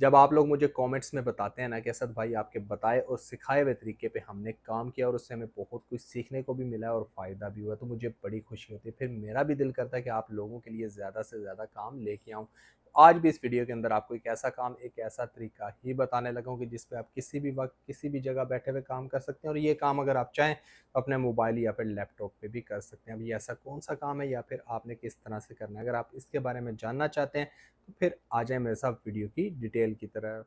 जब आप लोग मुझे कमेंट्स में बताते हैं ना कि असद भाई आपके बताए और सिखाए हुए तरीके पे हमने काम किया और उससे हमें बहुत कुछ सीखने को भी मिला है और फ़ायदा भी हुआ, तो मुझे बड़ी खुशी होती है। फिर मेरा भी दिल करता है कि आप लोगों के लिए ज़्यादा से ज़्यादा काम लेके आऊँ। तो आज भी इस वीडियो के अंदर आपको एक ऐसा काम, एक ऐसा तरीका ही बताने लगा हूँ कि जिस पे आप किसी भी वक्त किसी भी जगह बैठे हुए काम कर सकते हैं, और ये काम अगर आप चाहें तो अपने मोबाइल या फिर लैपटॉप पे भी कर सकते हैं। अब ये ऐसा कौन सा काम है या फिर आपने किस तरह से करना है, अगर आप इसके बारे में जानना चाहते हैं तो फिर आ जाए मेरे साथ वीडियो की डिटेल की तरफ।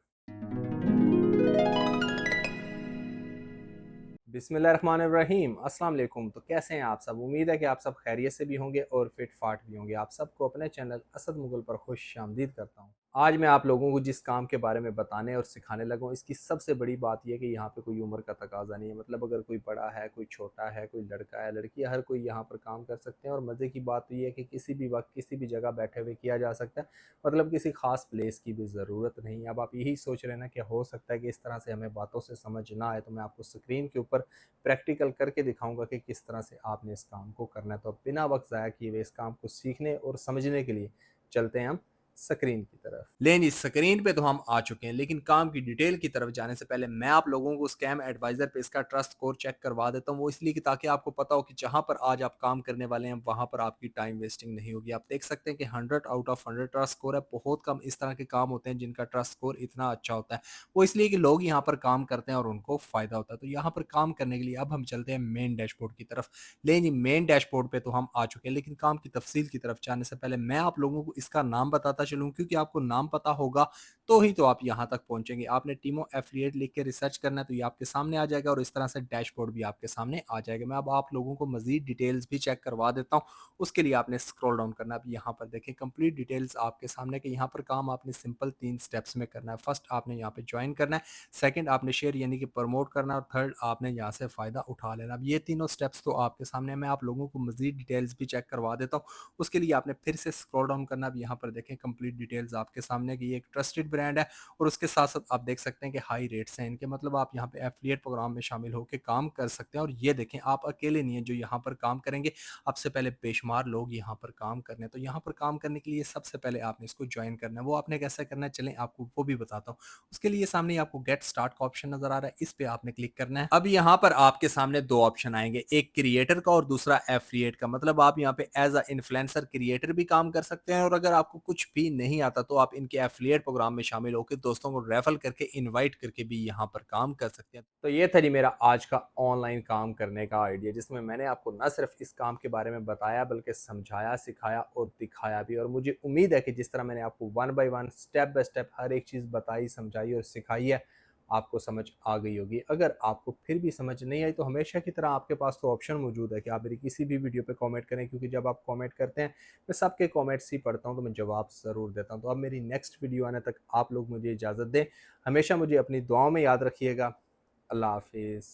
बिस्मिल्लाहिर्रहमानिर्रहीम, अस्सलाम वालेकुम। तो कैसे हैं आप सब? उम्मीद है कि आप सब खैरियत से भी होंगे और फिट फाट भी होंगे। आप सबको अपने चैनल असद मुगल पर खुश आमदीद करता हूँ। आज मैं आप लोगों को जिस काम के बारे में बताने और सिखाने लगा हूँ, इसकी सबसे बड़ी बात यह है कि यहाँ पे कोई उम्र का तकाजा नहीं है। मतलब अगर कोई बड़ा है, कोई छोटा है, कोई लड़का है, लड़की है, हर कोई यहाँ पर काम कर सकते हैं। और मज़े की बात तो ये है कि किसी भी वक्त किसी भी जगह बैठे हुए किया जा सकता है। मतलब किसी खास प्लेस की भी ज़रूरत नहीं है। अब आप यही सोच रहे हैं ना कि हो सकता है कि इस तरह से हमें बातों से समझ ना आए, तो मैं आपको स्क्रीन के ऊपर प्रैक्टिकल करके दिखाऊंगा कि किस तरह से आपने इस काम को करना है। तो अब बिना वक्त ज़ाया किए हुए इस काम को सीखने और समझने के लिए चलते हैं हम स्क्रीन की तरफ। लेकिन इस स्क्रीन पे तो हम आ चुके हैं, लेकिन काम की डिटेल की तरफ जाने से पहले मैं आप लोगों को स्कैम एडवाइजर पे इसका ट्रस्ट स्कोर चेक करवा देता हूँ। वो इसलिए कि ताकि आपको पता हो कि जहां पर आज आप काम करने वाले हैं वहां पर आपकी टाइम वेस्टिंग नहीं होगी। आप देख सकते हैं कि 100 आउट ऑफ 100 ट्रस्ट स्कोर है। बहुत कम इस तरह के काम होते हैं जिनका ट्रस्ट स्कोर इतना अच्छा होता है। वो इसलिए कि लोग यहाँ पर काम करते हैं और उनको फ़ायदा होता है। तो यहाँ पर काम करने के लिए अब हम चलते हैं मेन डैशबोर्ड की तरफ। लेकिन जी मेन डैशबोर्ड पे तो हम आ चुके हैं, लेकिन काम की तफसील की तरफ जाने से पहले मैं आप लोगों को इसका नाम बताता चलूँ, क्योंकि आपको नाम पता होगा तो ही तो आप यहाँ तक पहुँचेंगे। आपने टीमो एफिलिएट लिख के रिसर्च करना है तो ये आपके सामने आ जाएगा और इस तरह से डैशबोर्ड भी आपके सामने आ जाएगा। मैं अब आप लोगों को मज़ीद डिटेल्स भी चेक करवा देता हूँ। उसके लिए आपने स्क्रॉल डाउन करना है। अब यहाँ पर देखें कंप्लीट डिटेल्स आपके सामने कि यहाँ पर काम आपने सिंपल 3 स्टेप्स में करना है। फर्स्ट आपने यहाँ पे जॉइन करना है, सेकंड आपने शेयर यानी कि प्रमोट करना है, और थर्ड आपने यहाँ से फ़ायदा उठा लेना। अब ये तीनों स्टेप्स तो आपके सामने हैं। मैं आप लोगों को मज़ीद डिटेल्स भी चेक करवा देता हूँ। उसके लिए आपने फिर से स्क्रॉल डाउन करना। अब यहाँ पर देखें कंप्लीट डिटेल्स आपके सामने कि ये एक ट्रस्टेड ब्रांड है और उसके साथ-साथ आप देख सकते हैं कि हाई रेट्स हैं इनके। मतलब आप यहाँ पे एफिलिएट प्रोग्राम में शामिल होके काम कर सकते हैं। और ये देखें आप अकेले नहीं हैं जो यहाँ पर काम करेंगे, आपसे पहले बेशुमार लोग यहाँ पर काम करने हैं। तो यहाँ पर काम करने के लिए सबसे पहले आपने इसको जॉइन करना है। वो आपने कैसे करना है चलें आपको वो भी बताता हूँ। उसके लिए सामने आपको गेट स्टार्ट का ऑप्शन नजर आ रहा है, इस पे आपने क्लिक करना है। अब यहाँ पर आपके सामने दो ऑप्शन आएंगे, एक क्रिएटर का और दूसरा एफिलिएट का। मतलब आप यहाँ पे एज अ इन्फ्लुएंसर क्रिएटर भी काम कर सकते हैं, और अगर आपको कुछ भी नहीं आता तो आप इनके एफिलिएट प्रोग्राम में शामिल होकर दोस्तों को रेफर करके इन्वाइट करके भी यहाँ पर काम कर सकते हैं। तो ये था जी मेरा आज का ऑनलाइन काम करने का आइडिया, जिसमें मैंने आपको न सिर्फ इस काम के बारे में बताया बल्कि समझाया, सिखाया और दिखाया भी। और मुझे उम्मीद है कि जिस तरह मैंने आपको one by one step by step हर एक चीज़ बताई, समझाई और सिखाई है, आपको समझ आ गई होगी। अगर आपको फिर भी समझ नहीं आई तो हमेशा की तरह आपके पास तो ऑप्शन मौजूद है कि आप मेरी किसी भी वीडियो पे कमेंट करें, क्योंकि जब आप कमेंट करते हैं मैं सबके कमेंट्स ही पढ़ता हूं तो मैं जवाब ज़रूर देता हूं। तो अब मेरी नेक्स्ट वीडियो आने तक आप लोग मुझे इजाज़त दें। हमेशा मुझे अपनी दुआओं में याद रखिएगा। अल्लाह हाफिज़।